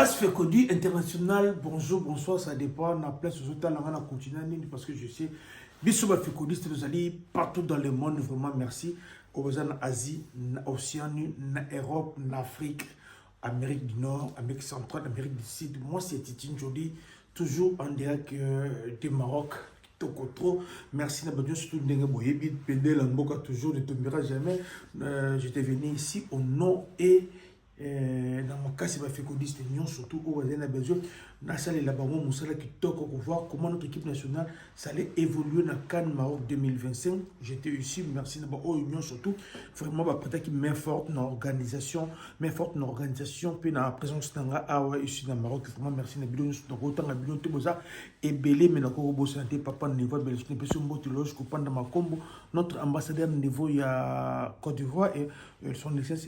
Base Fekodi international, bonjour, bonsoir, ça dépend. On a plein de autres on a continué parce que je sais. Bisous, Fekodi, c'est nous allons partout dans le monde, vraiment merci. Au besoin en Asie, en Océanie, en Europe, en Afrique, Amérique du Nord, Amérique centrale, Amérique du Sud. Moi, c'est Titine Jodi, toujours en direct du Maroc. Trop. Merci Nabadion, surtout Ndenge Boyebi, Pendel Mboka, toujours, ne tombera jamais. J'étais venu ici au nom et dans mon cas, c'est ma fécondiste, surtout au Wazena Belgium. Dans la salle là-bas, Moussala qui toque pour voir comment notre équipe nationale ça allait évoluer dans Cannes Maroc 2025. J'étais ici, merci d'abord aux Union surtout. Vraiment, peut-être qu'il met forte dans l'organisation, puis dans la présence ici dans Maroc. Vraiment, merci Nabilon, surtout autant Nabilon Teboza et Belé, mais dans le santé, papa niveau Belgique, ne peut pas loge dans ma combo. Notre ambassadeur niveau il y a Côte d'Ivoire et son excellence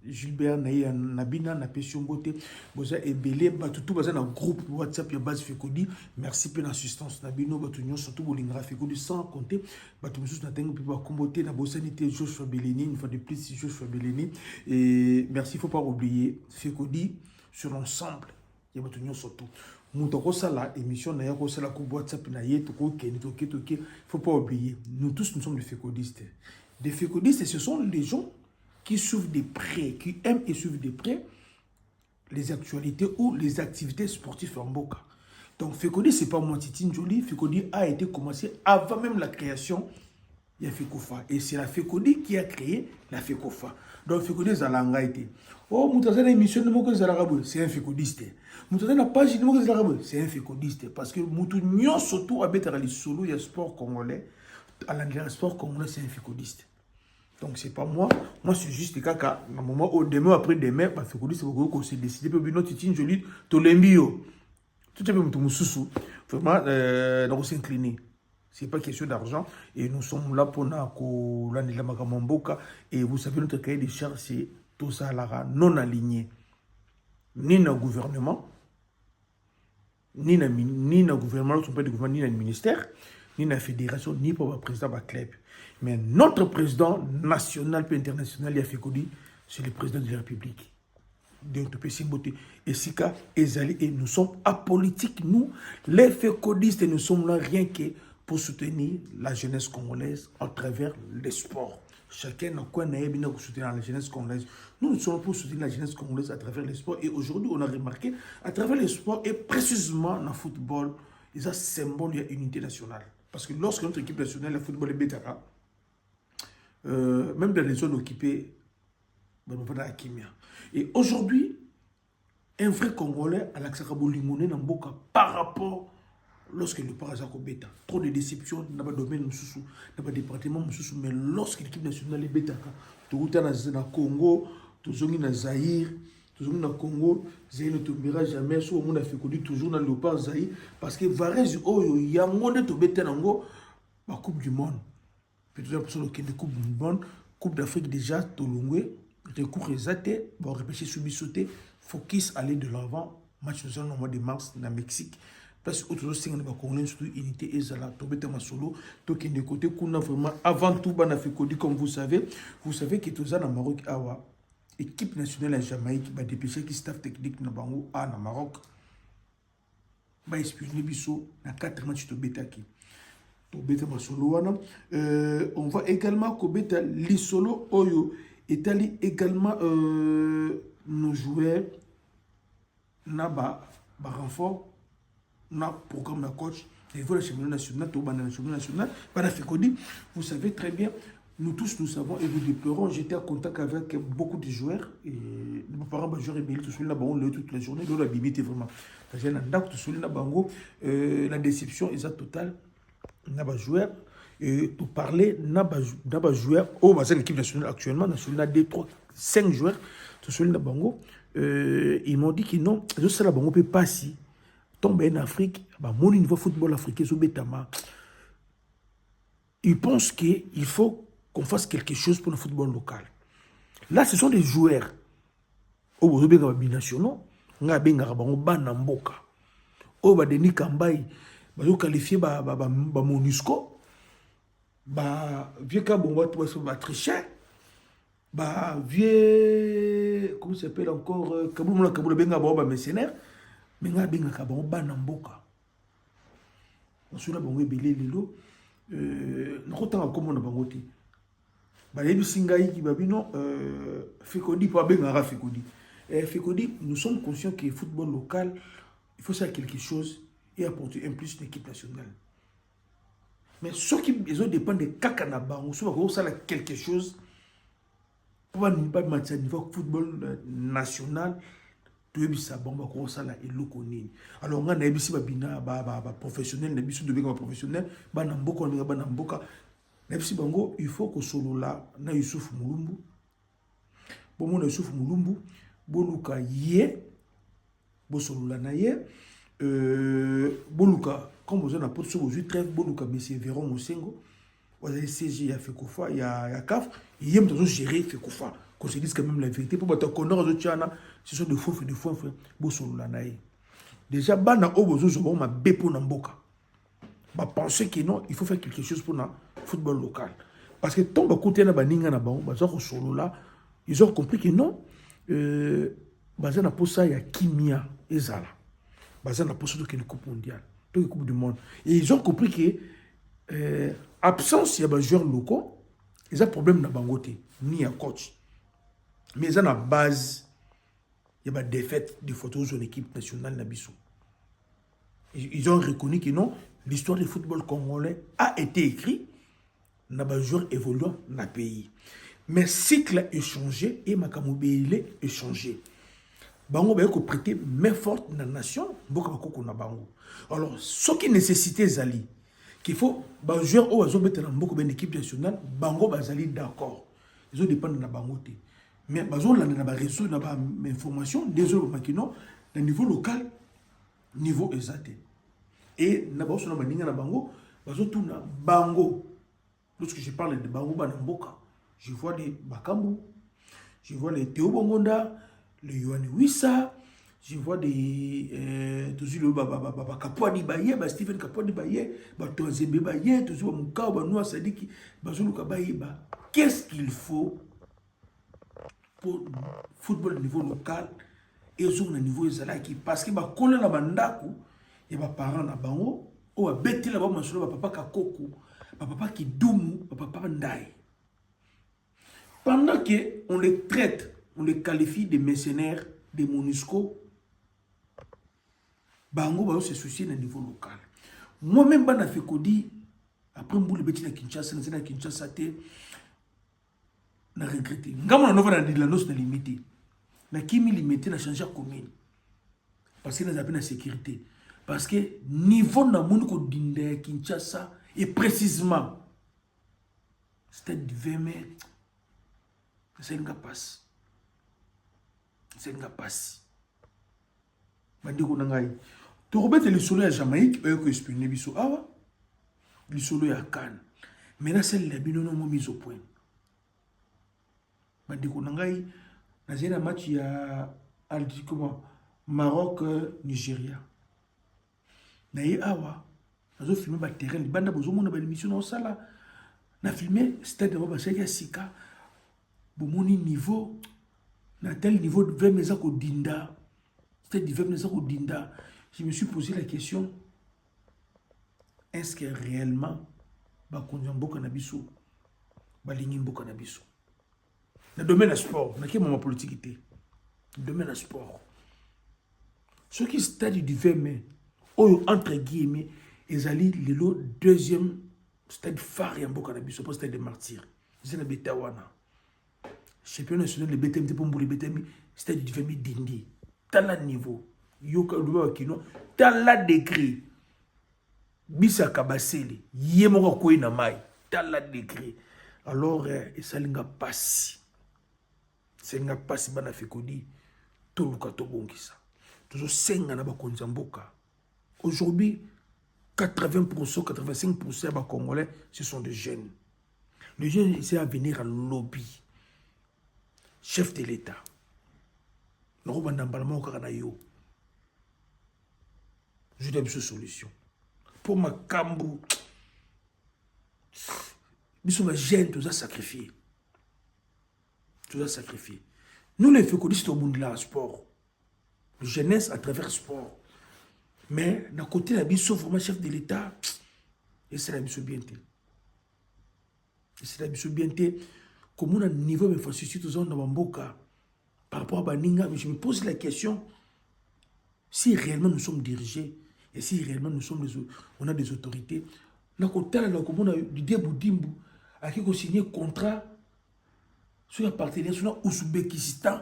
Gilbert Naïa Nabina na Pession Bote Boza et Belé tout baza dans groupe WhatsApp ya base Fekodi merci pour l'assistance Nabino batunyo surtout bolingra Fekodi sans compter batu mususu na tengo pipa kombote na bosanité Joshua Beleni une fois de plus Joshua Beleni et merci faut pas oublier Fekodi sur l'ensemble ya batunyo surtout Moutoko sala émission na yako sala ko WhatsApp na yeto ko keni to faut pas oublier nous tous nous sommes des Fekodistes. Des Fekodistes, ce sont les gens qui suivent de près, qui aiment et suivent de près les actualités ou les activités sportives en Boka. Donc, Fekodi, ce n'est pas moi, Titine Jolie. Fekodi a été commencé avant même la création de la FECOFA. Et c'est la Fekodi qui a créé la FECOFA. Donc, Fekodi, c'est la été. Oh, Moutaza, l'émission de Moko Zarabou, c'est un Fekodiste. Moutaza, la page de Moko Zarabou, c'est un Fekodiste. Parce que Moutounion, surtout, avec les solo, il y a sport congolais. À l'anglais, sport congolais, c'est un Fekodiste. Donc, c'est pas moi. Moi, c'est juste le caca. À un moment, au demain, après demain, bah, Fekodi, c'est beaucoup qu'on s'est décidé. Puis, notre Titine Jolie, Tolembio. Tout à fait, Moussoussou. Vraiment, on s'est incliné. C'est pas question d'argent. Et nous sommes là pour l'année Makamamboka. Et vous savez, notre cahier des charges, c'est tout ça, non aligné. Ni dans le gouvernement, ni dans le gouvernement, ni dans le ministère, ni dans la fédération, ni pour le président de la club. Mais notre président national et international, Fekodi, c'est le président de la République. Et Sika, Ezali, et nous sommes apolitiques, nous, les Fekodistes, nous sommes là rien que pour soutenir la jeunesse congolaise à travers les sports. Chacun a quoi pour soutenir la jeunesse congolaise. Nous sommes là pour soutenir la jeunesse congolaise à travers les sports. Et aujourd'hui, on a remarqué, à travers les sports, et précisément dans le football, ils ont symbole de l'unité nationale. Parce que lorsque notre équipe nationale, le football est Betaka, même dans les zones occupées, et aujourd'hui, un vrai Congolais à l'Axakabo Limoné Namboka par rapport lorsque le Parazako Beta. Trop de déceptions dans le domaine, dans le département, mais lorsque l'équipe nationale est Betaka, tout le temps dans le Congo, tout le temps dans le Zaïre, toujours dans le Congo, Zaïre ne tombera jamais, soit on a fait connu toujours dans le Léopard Zaïre, parce que Varese, il y a un monde de Beta Nango, la Coupe du Monde. Peut-être pour le Coupe du Monde, Coupe d'Afrique déjà, Tolongwe, recours résaté, bon, repêché sous-sauté, focus, aller de l'avant, match de zone au mois de mars, dans le Mexique. Parce que autres signes de Congolais, surtout unité et Zala, Tobete Masolo, Tokin de côté, qu'on a vraiment, avant tout, on a fait Cody, comme vous savez que tout ça dans le Maroc, Awa, équipe nationale à Jamaïque, va dépêcher qui staff technique dans Bango, dans le Maroc, va espionner Bissot, dans 4 matchs de Betaki. On va également Kobeta Lisolo Oyo Italie également nos joueurs Naba renfort na programme de coach niveau le championnat national tout le championnat national par Fekodi. Vous savez très bien, nous tous nous savons et nous déplorons. J'étais en contact avec beaucoup de joueurs et nos parents joueurs et tout celui là on le toute la journée la bimité vraiment parce que dans tout celui là bango la déception est totale. Naba joueur et pour parler Naba joueur au bassin l'équipe nationale actuellement nationale des 3 5 joueurs tout celui là bango ils m'ont dit que non juste là bango peut pas si tomber en Afrique bah mon niveau football africain sur Betama ils pensent qu'il faut qu'on fasse quelque chose pour le football local. Là ce sont des joueurs au Bozobenga binationaux nga benga bango bana mboka au ba Denis Kambai ba qualifié ba MONUSCO ba vieux ka bon ba tricher ba vieux comment ça s'appelle encore, Kaboul Benga Baoba mercenaire, mais nga Benga Kabon Banamboka. On se l'a bangé belé lilo, n'importe comment on a bangoté. Balébi Singaï qui babino, Fekodi, pas Benga Fekodi. Fekodi, nous sommes conscients que le football local, il faut faire quelque chose et apporter un plus d'équipe nationale. Mais ceux qui dépendent de Kakanaba, on sait quelque chose. Pour pas mettre niveau football national, tu es ça bon bah ça là et l'okonini. Alors on a ici babina professionnel, na biso de bega professionnel, ba namboka ba namboka. Na ici bango il faut que solo là na Youssouf Mulumbu. Bon mon Youssouf Mulumbu, boluka ye, bo solo là na ye, boluka comme vous en a pour aujourd'hui très boluka monsieur Véron Mosengo. Vous avez CG, il y a Fekoufa, il y a CAF, il y a même gérer Fekoufa. Qu'on se dise quand même la vérité. Pour battre qu'on a ce sont des faux et des faux frères. Déjà, bana obozo zo ma bepo namboka. Ba penser que non, il faut faire quelque chose pour le football local. Parce que tant que côté na baninga na bango, bazo ko solo là, ils ont compris que non, baza na posa ya kimia ezala. Baza na posa de coupe mondiale, de coupe du monde. Et ils ont compris que absence, il y a des joueurs locaux, ils ont un problème dans Bangote, ni un coach. Mais ils ont la base, il y a des défaites de photos de l'équipe nationale Nabiso. Ils ont reconnu que non, l'histoire du football congolais a été écrite, dans des joueurs évoluant dans le pays. Mais le cycle a changé et Makamoubeile a changé. Bango va prêter main forte dans la nation, alors, ce qui nécessitait Zali, qu'il faut les joueurs qui ont été dans une équipe nationale, bango bazali d'accord. Ils ont dépendre de la bangote. Mais bazo là na ba réseau na ba information désolé makino le niveau local niveau exact. Et na ba so na baninga na bango bazo tout na bango. Lorsque je parle de bango banamboka, je vois des Bakambu, je vois les Théo Bongonda, les Yohane Wissa, je vois des toujours le Kapouani Baye, Stephen Kapouani Baye, Tonzembe Baye, toujours Moukao Banoua Sadiki, Bazoulouka Baye. Qu'est-ce qu'il faut pour le football au niveau local et au niveau Zalaki? Parce que quand on a un mandaku, il y a des parents na bango, ou a bêté là-bas, papa Kakoku, papa Kidoumou, papa Ndaï. Pendant qu'on les traite, on les qualifie de mercenaires, de MONUSCO, bango va se soucier au niveau local. Moi-même, je fait Kodi, après je suis à Kinshasa, je suis à Kinshasa, je regretté. Je suis limité. Je suis limité, je changé de commune. Parce que nous avons la sécurité. Parce que le niveau de Kinshasa est précisément, c'était du 20 mètres. C'est un passe. C'est un passe. Bandiko nangai. Tu rebettes le solo à Jamaïque, eux que expliquer biso awa. Le solo à Cannes. Mais là c'est la bino non mise au point. Bandiko nangai, na zena match ya comment Maroc Nigeria. Na ye awa. Nazo filmer ba terrain, banda bozo mona ba émission na sala. Na filmer stade de Babaseka Sika. Bomoni niveau na tel niveau de 20 mètres au dinda. C'était du 20 mètres au dinda. Je me suis posé la question, est-ce que réellement bakonjambo kanabiso balingimbo kanabiso dans le domaine du sport, na ke moment politique était le domaine du sport. Ce qui stade du 20 mai entre guillemets ezali lelo deuxième stade phare ya mboka na biso, pas stade de martyrs. C'est na betawana. Championnat national de BTM pour le BTM, c'était du 20 dindi. Dans le niveau, yoka luba kino, dans la degré. Bisa kabaseli, yemoka koi na mai, dans la degré. Alors, ça linga passi. C'est linga passi bana fekodi, tout le kato bongisa. Toujours 5 na ba konzamboka. Aujourd'hui, 80%, 85% des Congolais, ce sont des jeunes. Les jeunes essaient à venir à lobby. Chef de l'État. Je donne une solution. Pour ma cambou, ils sont jeunes, tout ça sacrifié. Tout ça sacrifié. Nous, les fécondistes, au monde de la sport. Jeunesse à travers sport. Mais, d'un côté, la biso, vraiment chef de l'État, et c'est la biso bien. Et c'est la biso bien. Comme on a un niveau de facilité dans Bamboka, par rapport à Baninga, mais je me pose la question, si réellement nous sommes dirigés, et si réellement on a des autorités, d'un côté, on a Didier Boudimbu, à qui on a signé un contrat, sur la partenaire, sur l'Ouzbékistan,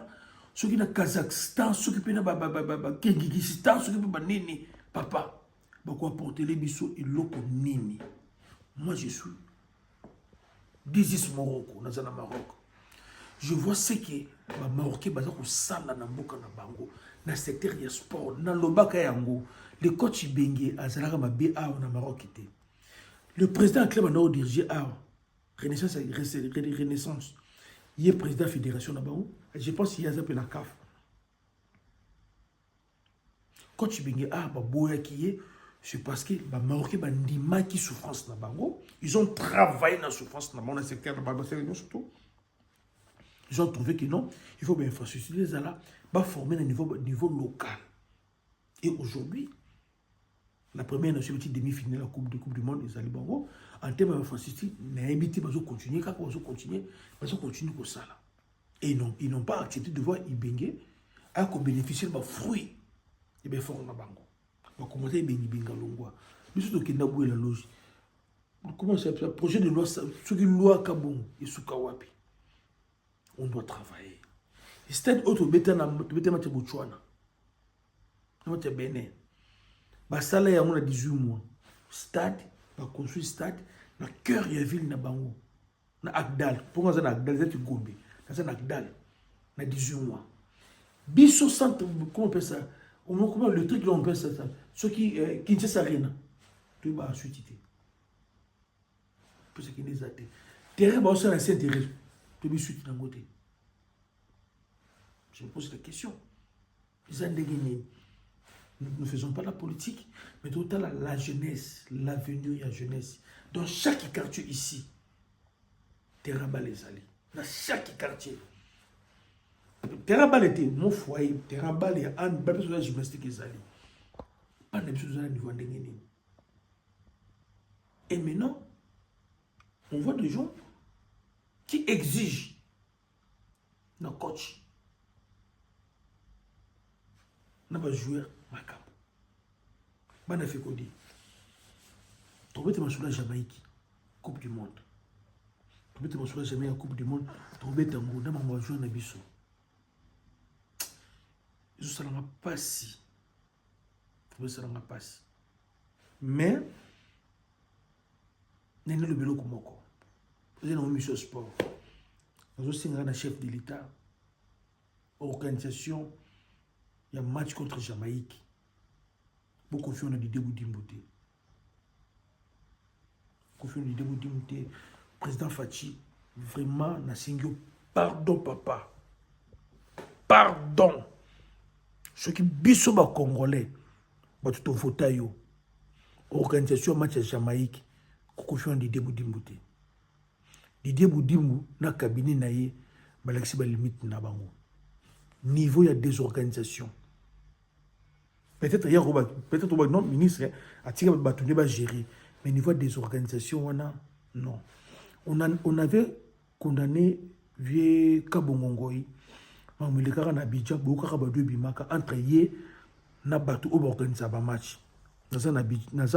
sur le Kazakhstan, sur le Kirghizistan, sur le Nini. Papa, pourquoi porter les bisous et l'eau Nini? Moi, je suis 10 Morocco, dans le Maroc. Je vois ce que les Marocains sont dans le secteur du sport, dans le bac yango. Le coach Bengue, Azalaga Mabé, au Maroc. Le président du club a dirigé à Renaissance. Il est président de la fédération là-bas. Je pense qu'il y a un peu la CAF. Quand tu es c'est parce que les Marocains ont une souffrance là-bas. Ils ont travaillé dans la souffrance dans le secteur là-bas. Ils ont trouvé que non, il faut bien infrastructurer là, former à niveau local. Et aujourd'hui, la première nation demi-finale de la Coupe du Monde, les Alibango, en termes d'infrastructure, ils ont évité de continuer, ils ont continué comme ça. Et ils n'ont pas accepté de voir Ibengue à bénéficier des fruits de l'effort na bango. On va commencer à Ibengue Longwa. Mais surtout qu'il y a la logique. Comment ça s'appelle? Projet de loi, ce qui est loi Kabon et Soukawapi. On doit travailler. C'est autre bétana Botswana. On va Bénin. Basala ya on a 18 mois. Stade, va construire stade dans le cœur de la ville na bango. Na Agdal. Pourquoi ça na Agdal? C'est Gombe. Ça na Agdal. Na 18 mois. Bisso centre, comment on appelle ça? Comment le truc là on appelle ça? Ceux qui Kinshasa Arena. Tu vas ensuite. Pour ce qui est athées. Terrain va aussi l'ancien terrain. Tu vas suite dans le côté. Je me pose la question. Ils ont dégainé. Nous ne faisons pas la politique, mais d'autant la jeunesse, l'avenir et la jeunesse. Dans chaque quartier ici, Terraba les alliés. Dans chaque quartier. Terraba était mon foyer. Terraba les ânes, pas besoin de gymnastique les alliés. Pas de besoin de niveau d'engagement. Et maintenant, on voit des gens qui exigent nos coachs. On va jouer ma cape. On a fait quoi dire? Tu vas te sur la Jamaïque, Coupe du Monde. Tu vas te sur la Jamaïque, Coupe du Monde. Tu vas te jouer na biso. Ils sont dans pas si. Ils sont dans pas si. Mais, n'est le vélo comme moi. Vous avez une mission sport. Nous aussi un chef de l'État, organisation. Il y a un match contre Jamaïque. Beaucoup de gens ont dit Boudimboté. Beaucoup de gens ont dit président Fachi, vraiment, n'a singué pardon, papa. Pardon. Ce qui biso ba Congolais, ba tout voté yo. Organisation match à Jamaïque, beaucoup de gens ont dit Boudimboté. Didier Boudimbu, na cabinet na ye, balexi ba limite na bango. Niveau il y a des organisations. Peut-être non ministre a tiré le bâtonnier va gérer, mais niveau des organisations non. On avait condamné vieux Kabongongoi, Mamulekara na Bidja, Bokara Badou Bimaka entre yé na bateau au organiser ba match. Naza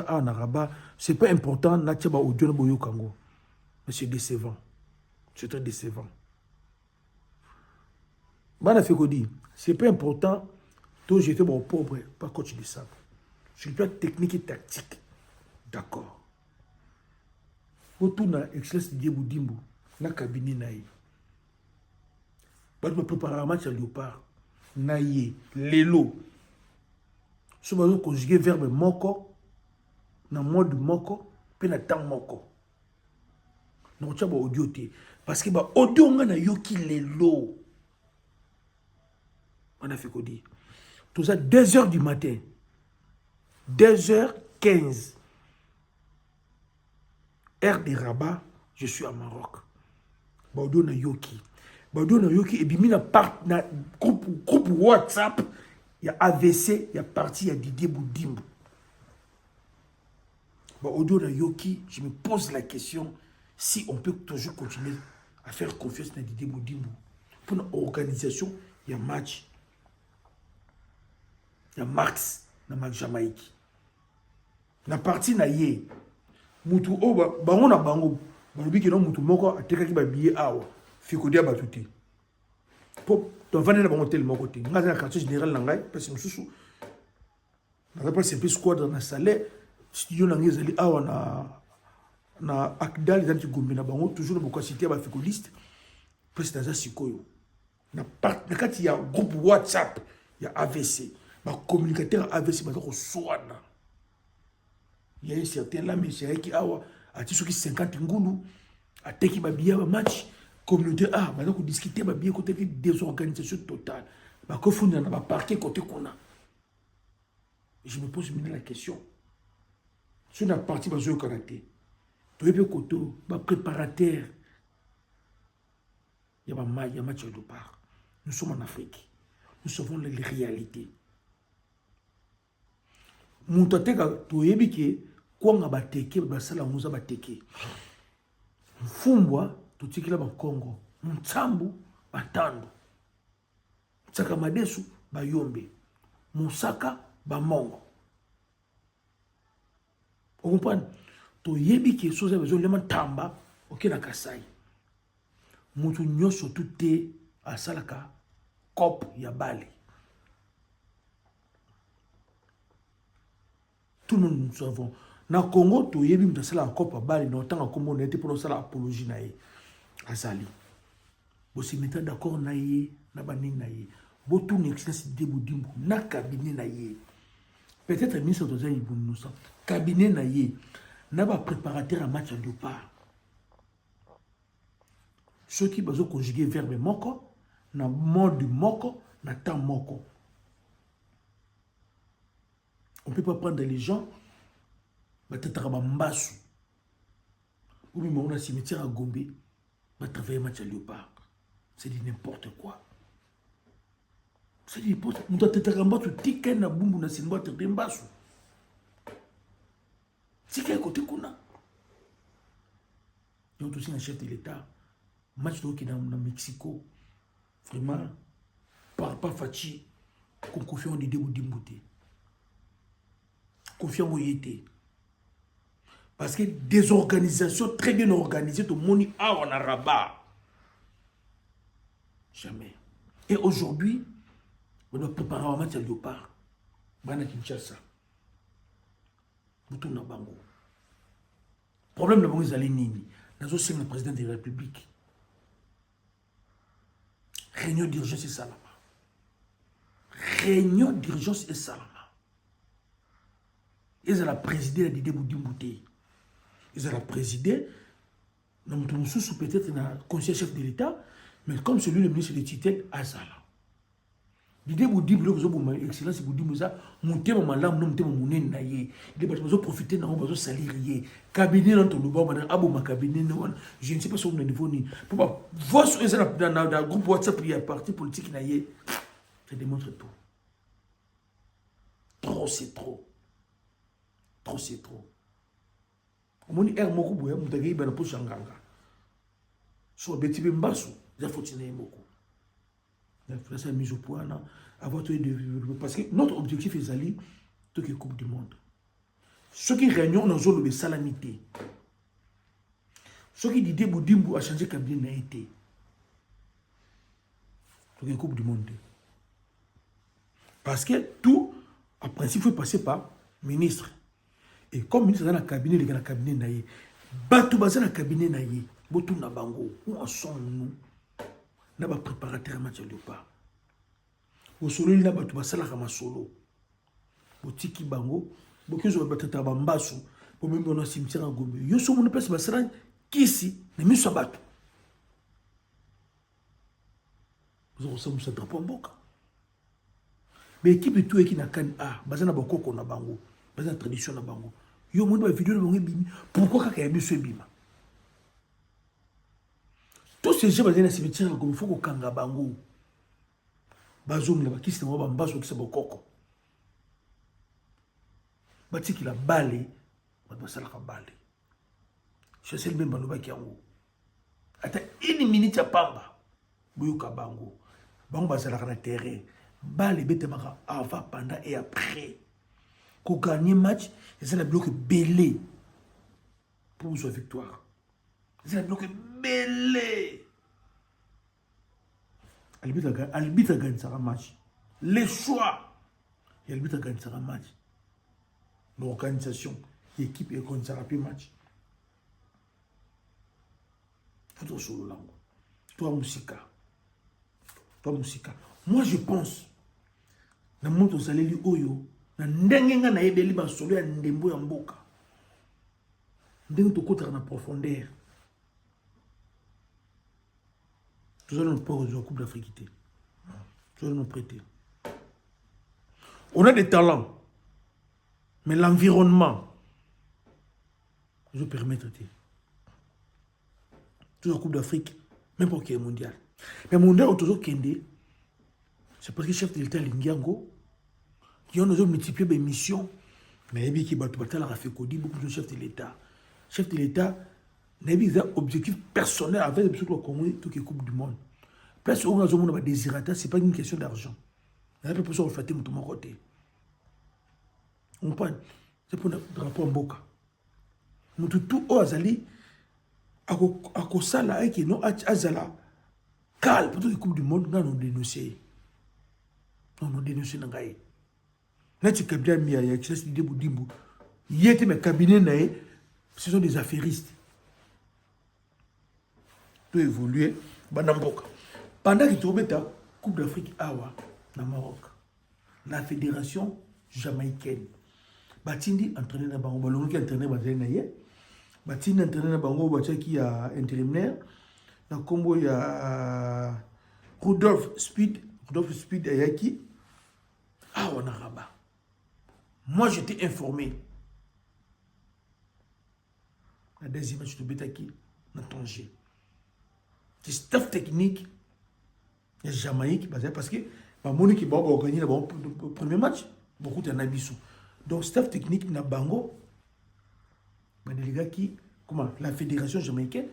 a na Rabat, c'est pas important na tchaba audio na boyo kango. Mais c'est décevant. C'est très décevant. Bana fait dire, c'est pas important. Toi, j'étais bon pauvre, pas coach de sable. Sur le plan technique et tactique. D'accord. Autour de l'excellence de Dieu Boudimbo, na cabinet naïe. Bah, tu peux préparer un match à Léopard. Naïe, l'élo. Si vous conjuguer verbe moko, dans le mode moko, puis dans le temps moko. Non, tu as audio. Parce que audio, on a yoki l'élo. On a fait quoi dire? Tout ça, 2h du matin. 2h15. Heure de Rabat, je suis à Maroc. Baudo na Yoki. Bado na yoki ebimi na part na groupe WhatsApp, il y a AVC, il y a parti, il y a Didier Boudimbo. Bado na yoki, je me pose la question si on peut toujours continuer à faire confiance à Didier Boudimbo. Pour une organisation, il y a match, il y a Max, na match Jamaïque. Na partie na ye, mutu o bango na bango, balobi ke non mutu moko atekaki ba billet awa, fiko dia batuti. Po to vendre na bango tel moko te. Nga na quartier général na ngai, parce que mususu na pas c'est plus squad na salaire, studio na ngai zali awa na akdal dans Gombe na bango toujours beaucoup cité ba fiko liste, parce que dans sikoyo. Na part na kati ya groupe WhatsApp, il y a AVC, ba communicateur AVC ba ko soana. Il y a un certain là, mais c'est qui a dit 50 ngoulou, a teki babia ba match, communauté A, maintenant qu'on discuter babia côté des organisations totales, bah qu'on fout dans ba parquet côté qu'on a. Je me pose maintenant la question. Sur la partie bazo karaté, tu es côté ba préparateur. Il y a match de part. Nous sommes en Afrique. Nous savons les réalités. Mon tateka to yebike kwa nga bateke basala muza bateke mfumbwa tutikila ba Congo mtsambu batando tsaka madesu bayombe musaka ba mongo on comprend to yebike soza bezo lema tamba okena Kasai mutu nyoso tuté asalaka cop ya bale. Tout le monde nous savons. Na Congo, tu y es venu dans la coupe à balle, non tant comme on était pour faire l'apologie naïe. Azali. Vous se mettez d'accord naïe, na bani naïe. Vous tournez excellence de Boudimbo, na cabinet naïe. Peut-être le ministre de l'État nous ça. Cabinet naïe, na ba préparateur à match de part. Ceux qui besoin conjuguer verbe moko, na mode moko, na temps moko. On ne peut pas prendre les gens, peut-être à Mbassou. Ou même on a un cimetière à Gombe, va travailler match à Léopard. C'est dit n'importe quoi. C'est dit n'importe quoi. On doit être à Mbassou, ticket na bumbu na sinboite de Mbassou. Ticket à côté qu'on a. Il y a aussi un chef de l'État. Match de dans Mexico. Vraiment, par Fachi, qu'on confie en idée ou d'imbuté. Confiant où il était. Parce que des organisations très bien organisées, tout le monde a en Rabat. Jamais. Et aujourd'hui, on doit préparer un match à Léopard. Bana Kinshasa. Boutou na bango. Problème de bango, ils allaient nini. Nous sommes le président de la République. Réunion d'urgence et salama. Réunion d'urgence et salama. Ils ont la présidé la Didier Boudimbo. Ils ont la présidé, peut-être le conseiller chef de l'État, mais comme celui le ministre de tutelle, Azala. Didier Boudimbo, excellence Boudimbo, monter mon malam, non, monter mon monnaie, naïe. Il va profiter d'un besoin salarié. Cabinet dans ton nouveau, madame, abou ma cabinet, je ne sais pas si on a niveau ni. Pour pas voir sur le groupe WhatsApp, il y a un parti politique, naïe. Ça démontre tout. Trop, c'est trop. Trop c'est trop. On dit er moko boya mutagi bana po shanganga. So beti be mbasu, ya fotine moko. La France a mis au point là avoir tout de parce que notre objectif est d'aller tout que coupe du monde. Ceux qui réunion dans zone de salamité. Ceux qui dit Boudimbo a changé cabinet n'a été. Tout que coupe du monde. Parce que tout en principe faut passer par ministre. Et comme ministre dans le cabinet, il y a un cabinet naïe. Batou dans le cabinet naïe. Botou na bango. Où en sommes-nous? N'a pas préparateur à match de pas. Au solo, il n'a pas tout basala comme solo. Botiki bango. Beaucoup de gens battent à Bambasu. Pour même dans un cimetière à Gombe. Yo sommes une place basala qui ici ne me soit battu. Vous avez un drapeau en boca. Mais équipe tout est qui n'a qu'un A. Basana boko na bango. Basana tradition na bango. Yo mon vidéo de bimi. Pourquoi quand il y a monsieur bima? Tout ces gens dans un cimetière comme il faut qu'on kanga bango. Bazoum là qui se voit bambaso qui se bokoko. Bati qui la balle, ba sala ka balle. Je sais même baloba ki yango. Ata une minute ya pamba. Boyoka bango. Bango ba sala na terrain. Balle bete maka avant, pendant et après. Qu'on gagne match, c'est la bloc belé pour une victoire. C'est la bloc belé. Arbitre gagne ça match. Les choix. L'arbitre gagne ça match. L'organisation, l'équipe est comme ça rapide match. Tout solo là. Toi musica. Moi je pense na moto saleli oyo na ndenge nga na yebeli ba solo ya ndembo ya mboka. Ndenge to kotaka na profondeur. Nous allons pas aux Coupe d'Afrique. Nous allons nous prêter. On a des talents. Mais l'environnement, je peux permettre. Toujours la Coupe d'Afrique, même pour qu'il y ait mondial. Mais mondial, on toujours kende. C'est parce que le chef de l'État, Lingiango, qui ont multiplié les missions. Mais il y a beaucoup de chefs de l'État. Chef de l'État, il y a un objectif personnel avec le Congo, toute la Coupe du Monde. Place où on a des désirata, ce n'est pas une question d'argent. Il y a pas besoin de faire tout mon côté. On parle, c'est pour le drapeau en boca. Nous tout au azali, à Kosala, et qui non azala, calme pour toute la Coupe du Monde, nous avons dénoncé. Nous avons dénoncé dans Gaï. Là, tu as mis à Yachas, l'idée Boudimbo. Il y a mes cabinets, ce sont des affairistes. Tout évoluer, Banamboka. Pendant que tu as la Coupe d'Afrique Awa, au Maroc, la fédération jamaïcaine, Batindi entraîné dans Bango, Balongo qui entraîné dans Bango, Batindi entraîné dans Bango, qui est intérimaire, dans le Congo, il y a Rudolf Speed Ayaki, on a Rabat. Moi, j'étais informé. La deuxième match de Betaki, dans Tanger. C'est staff technique, il y a Jamaïque, parce que Monique va gagner le premier match, beaucoup de Nabissou. Donc, staff technique, na Bango, les gars qui, comment, la fédération jamaïcaine,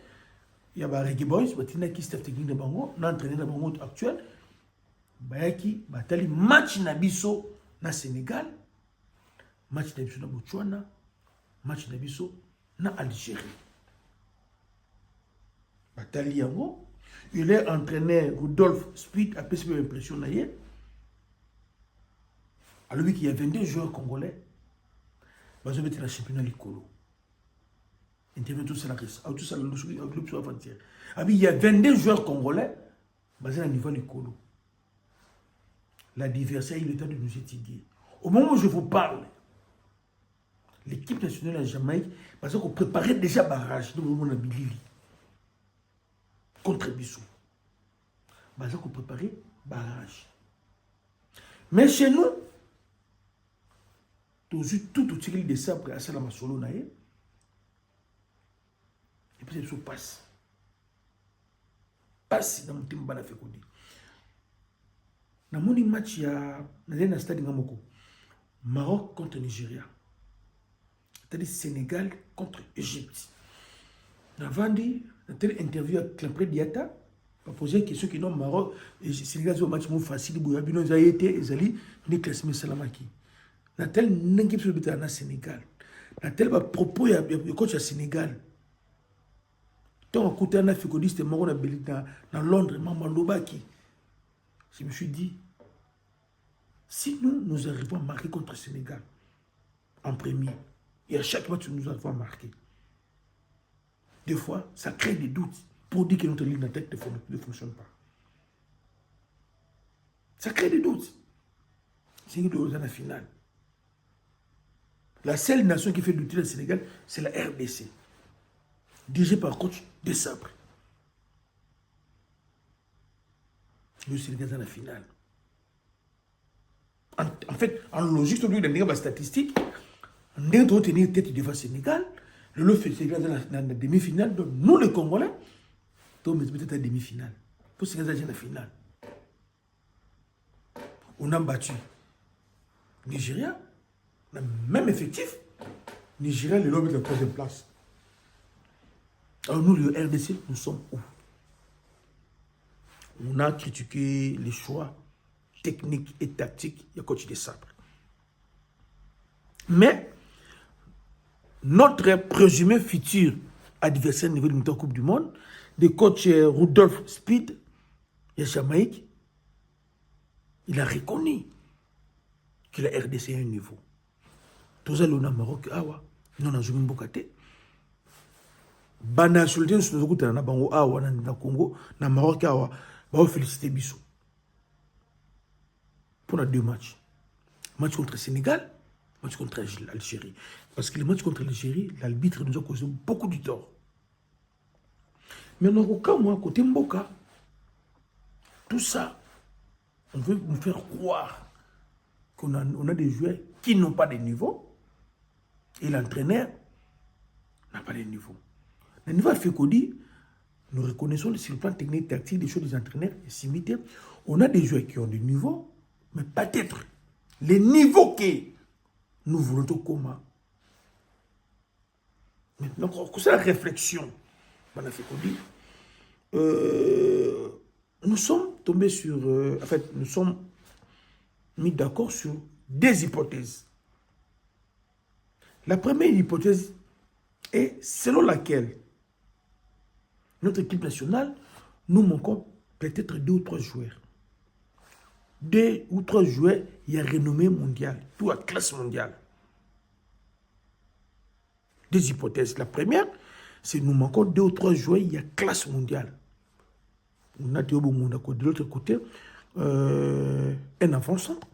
il y a Reggae Boys, il y a staff technique de Bango, l'entraîneur de Bango actuel, il y a match Nabisso na Sénégal, match Nabisso na Botswana, match Nabisso na Algérie. Batali Yango, il est entraîné Rudolf Speed, a plus l'impression d'ailleurs. Alors lui, il y a 22 joueurs congolais, ils ont été dans le championnat Likolo. Intervient tout ça, tout ça, il y a 22 joueurs congolais, basés à niveau Likolo. L'adversaire, il est temps de nous étudier. Au moment où je vous parle, l'équipe nationale en Jamaïque, parce qu'on préparait déjà barrage, nous avons Bilili contre Bissou. Parce qu'on préparait barrage. Mais chez nous, tout au tiré de ça après Assalama Solo nae, et puis ça passe. Passe dans mon team bala fekodi. Dans mon match, il y a un stade Ngamoko. Maroc contre Nigeria. C'est-à-dire Sénégal contre Égypte. Avant dit, dans une interview avec Clempré Diata, on a posé une question qui est Maroc et Sénégal, c'est un match facile. Il y a été, ils ont classé Salamaki. Dans tel n'importe qui peut aller Sénégal. Dans tel propos, il y a coach à Sénégal. Tant que tu as un fécodiste mort dans Londres, Mamandobaki. Je me suis dit, si nous arrivons à marquer contre le Sénégal en premier, et à chaque match, nous arrivons à marquer. Des fois, ça crée des doutes pour dire que notre ligne d'attaque ne fonctionne pas. Ça crée des doutes. C'est une de la finale. La seule nation qui fait douter le Sénégal, c'est la RDC. Dirigée par coach de Sabre. Le Sénégal dans la finale. En fait, en logique, on a une statistique. On a une tête devant le Sénégal. Le Sénégal dans la demi-finale. Donc, nous, les Congolais, peut-être à demi-finale. Pour ce qui est de la finale. On a battu Nigeria, on a même effectif. Nigeria, le lobby de la troisième place. Alors nous, le RDC, nous sommes où? On a critiqué les choix techniques et tactiques du coach des sabres. Mais notre présumé futur adversaire au niveau de la Coupe du Monde, le coach Rudolf Speed, de Jamaïque, il a reconnu que la RDC a un niveau. Tous les gens au Maroc, nous avons joué un bocate. La nationalité, nous avons joué au Congo, au Maroc, nous avons félicité Bissou. Pour les 2 matchs. Match contre le Sénégal, match contre l'Algérie. Parce que le match contre l'Algérie, l'arbitre nous a causé beaucoup de tort. Mais dans le cas, moi, côté Mboka, tout ça, on veut nous faire croire qu'on a des joueurs qui n'ont pas de niveau et l'entraîneur n'a pas de niveau. Le niveau Fécodi, nous reconnaissons sur le plan technique tactique des choses des entraîneurs et s'imiter. On a des joueurs qui ont du niveau, mais peut-être les niveaux que nous voulons tout comment. Maintenant, c'est la réflexion. Nous sommes tombés sur... en fait, nous sommes mis d'accord sur des hypothèses. La première hypothèse est selon laquelle notre équipe nationale, nous manquons peut-être 2 ou 3 joueurs. 2 ou 3 joueurs, il y a renommée mondiale, tout à classe mondiale. Des hypothèses. La première, c'est que nous manquons 2 ou 3 joueurs, il y a classe mondiale. On a de l'autre côté un avant-centre.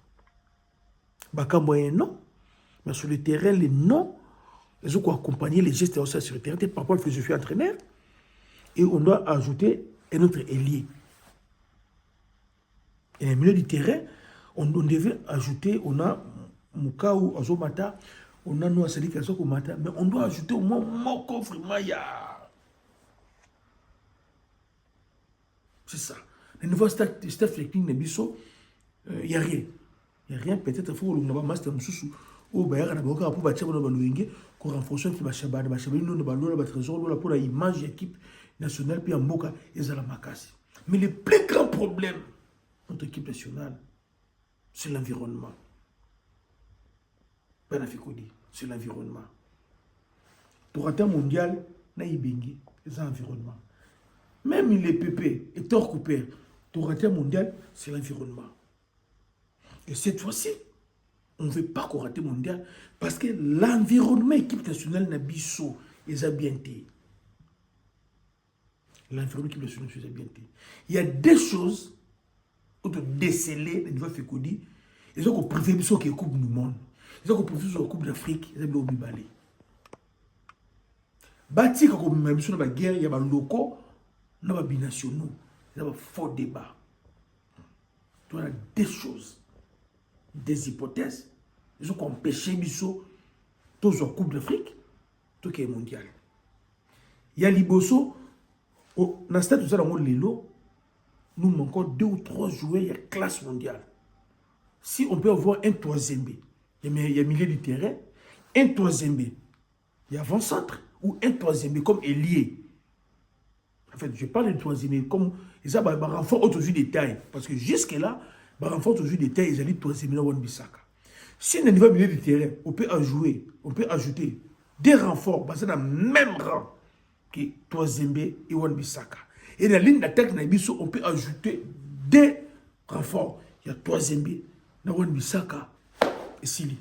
Bakambo est un nom, mais sur le terrain, les noms, ils ont accompagné les gestes sur le terrain par rapport à la philosophie entraîneur. Et on doit ajouter un autre ailier. Et au milieu du terrain, on devait ajouter, on a Mouka ou Azomata, on a Noa Salik Azokomata, mais on doit ajouter au moins Moko Frimaya. C'est ça. Le nouveau staff technique Nebiso, il n'y a rien. Il n'y a rien, peut-être qu'il faut que nous master Moussou, ou Bayard, pour bâtir nos balouingues, qu'on renforce le Bachabad, pour l'image de l'équipe nationale, puis en Boka, et Zalamakasi. Mais le plus grand problème de notre équipe nationale, c'est l'environnement. C'est l'environnement. Pour atteindre mondial, naïbengi, c'est l'environnement. Même les PP et Thor Cooper, pour atteindre mondial, c'est l'environnement. Et cette fois-ci, on ne veut pas qu'on rate mondial parce que l'environnement équipe nationale n'a biso et a bien été. L'environnement équipe nationale n'a bien été. Il y a des choses où on déceler le niveau Fécodi. Ils ont préféré biso qui est coupe du monde. Ils ont préféré la coupe d'Afrique. Ils ont bien balé. Bati quand on a biso dans la guerre, il y a des locaux, il y a des binationaux, il y a des faux débats. Il y a des choses. Des hypothèses, ils ont empêché Bisso, tous en Coupe d'Afrique, tout qui est mondial. Il y a Liboso, dans le stade où nous avons nous manquons 2 ou 3 joueurs, il y a classe mondiale. Si on peut avoir un 3e B, il y a milieu du terrain, un 3e B, il y a avant-centre, ou un 3e B comme ailier. En fait, je parle de 3e B comme, ils ont un renfort au-dessus des tailles, parce que jusque-là, par renfort aujourd'hui des terres, ils allaient 3e B dans Wan-Bissaka. Si on a un niveau milieu du terrain, on peut ajouter des renforts basés dans le même rang que 3e B et Wan-Bissaka. Et dans la ligne d'attaque, on peut ajouter des renforts. Il y a 3e B dans Wan-Bissaka et Sili.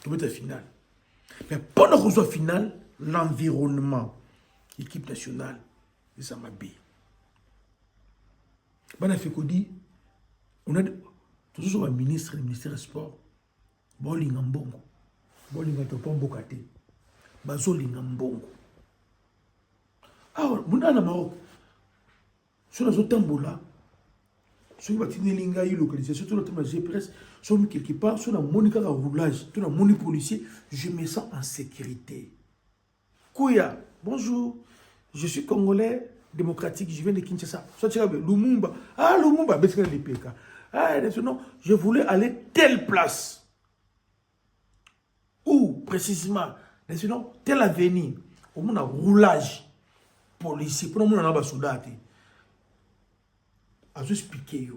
On peut être finale. Mais pendant qu'on soit finale, l'environnement, l'équipe nationale, les Amabé. Bana Fécodi, on a toujours un ministre, le ministère des Sports, Bolinga Mbongo, Bolinga Topon Bokate, Bazolinga Mbongo. Ah, on a le Maroc, sur les autres là, sur les Linga, localisation, sur le thème de GPS, sur quelque part, sur la Monica roulage, sur la Moni policier, je me sens en sécurité. Kouya, bonjour. Je suis Congolais démocratique, je viens de Kinshasa. Soit tu as Lumumba. Ah, Lumumba, ah, non, je voulais aller telle place. Où, précisément, sinon, telle avenue. Au moins, un roulage policier. Pour le moment, on a un soldat. À vous expliquer.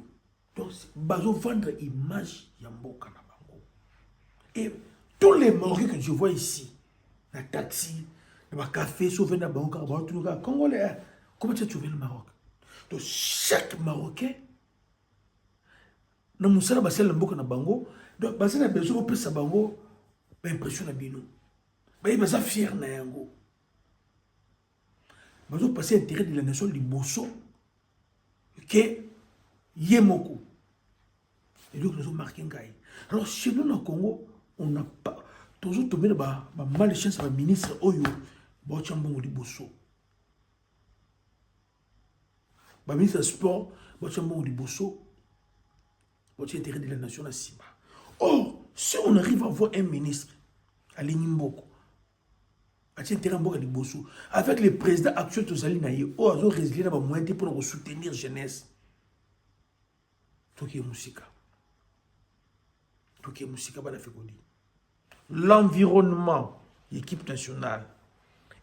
Donc, bazo vendre image Yamboka na bango. Et tous les Marocains que je vois ici, dans le taxi, dans le café, souvent dans le banque, tout le monde, Congolais, comment tu as trouvé le Maroc? Donc, chaque Marocain, dans mon salon, c'est le Mboka na bango. Donc, c'est la besoin de sa bango, impression na bino. Il va être fier na yango. Il va passer l'intérêt de la nation du Bosso, que Yemoko. Et donc, nous avons marqué un gars. Alors, chez nous, au Congo, on n'a pas. Toujours tombé dans la malchance à la ministre Oyo, Bochambo di Bosso. Le ministre des Sports, Bochambo di Bosso, l'intérêt de la nation à Siba. Or, si on arrive à avoir un ministre, à l'Enimboko, à l'intérêt de Bosso, avec le président actuel de Zalinaye, on a résilié dans moyen pour soutenir la jeunesse. Tout qui est musique. Tout qui est musique, l'environnement, l'équipe nationale,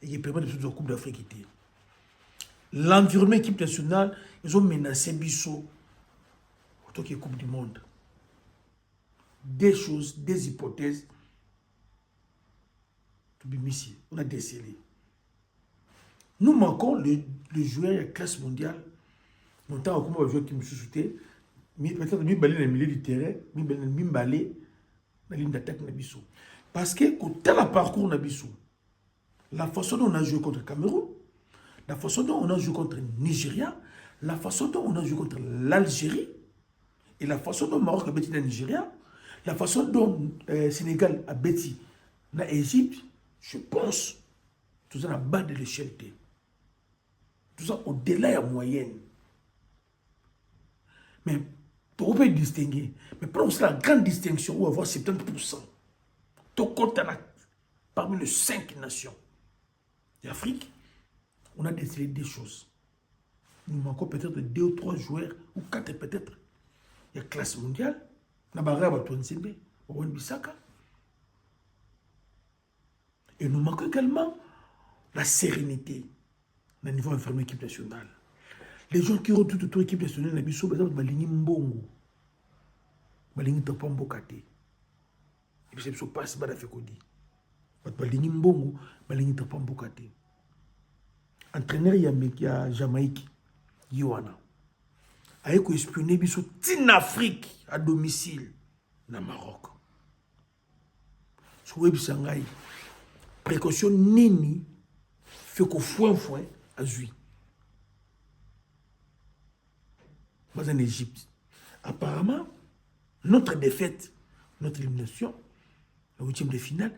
et qui permet de faire la Coupe d'Afrique. L'environnement, l'équipe nationale, ils ont menacé Bissot, tout qui est Coupe du Monde. Des choses, des hypothèses, tout ici, on a décelé. Nous manquons le joueur de la classe mondiale. Longtemps, comme un joueur qui me soutient, peut-être mi balé dans le milieu du terrain, mi balé dans la ligne d'attaque Nabiso. Parce que quand tu as le parcours Nabiso, la façon dont on a joué contre le Cameroun, la façon dont on a joué contre le Nigeria, la façon dont on a joué contre l'Algérie, et la façon dont le Maroc a bâti dans le Nigeria, la façon dont le Sénégal a bâti dans l'Égypte, je pense, tout ça en bas de l'échelle. Tout ça au-delà de la moyenne. Mais pour pouvoir distinguer, mais pour la grande distinction, où avoir 70%, tout compte parmi les 5 nations d'Afrique, on a décelé des choses. Nous manquons peut-être 2 ou 3 joueurs, ou 4 peut-être. Il y a classe mondiale, Nabara Batouansebe, Owen Bissaka. Et nous manquons également la sérénité au niveau enfermé de l'équipe nationale. Les gens qui ont tout autour de l'équipe nationale, ils sont Balini Mbongo, Balini Topambokate. Et puis c'est pas si bad à faire Kodi. Balini Mbongo, Balini Topambokate. Entraîneur, il y a Jamaïque, Yohana. Il a espionné biso en Afrique à domicile, dans le Maroc. Sur le web, précaution nini fait qu'au foin à Zui. Pas en Égypte. Apparemment, notre défaite, notre élimination, la 8e de finale,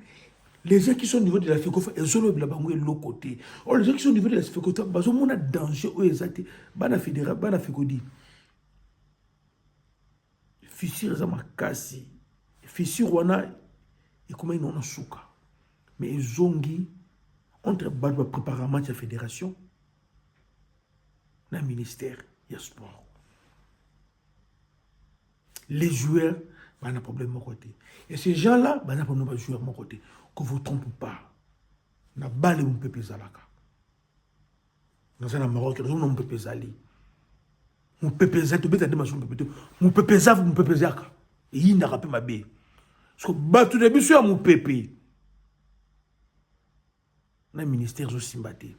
les gens qui sont au niveau de la FECOFA, ils sont de l'autre côté. Or, les gens qui sont au niveau de la FECOFA, ils ont un danger où ils ont bana fédéral, bana FECODI. Fissure, ils ont cassé. Fissure, on a, et comment ils ont souka. Mais ils ont dit, entre le préparation de la fédération, le ministère, il y a sport. Les joueurs, il y a un problème de mon côté. Et ces gens-là, il y a un problème de joueurs de mon côté. Que vous ne trompez pas. Il y a un balle où on peut peser là. Dans un Maroc, il y a un peu peser là. On peut peser, tu peux te dire, on peut peser, on peut peser. Et il n'a pas ma bé. Parce que battu de but sur mon pépé. Le ministère aussi battu.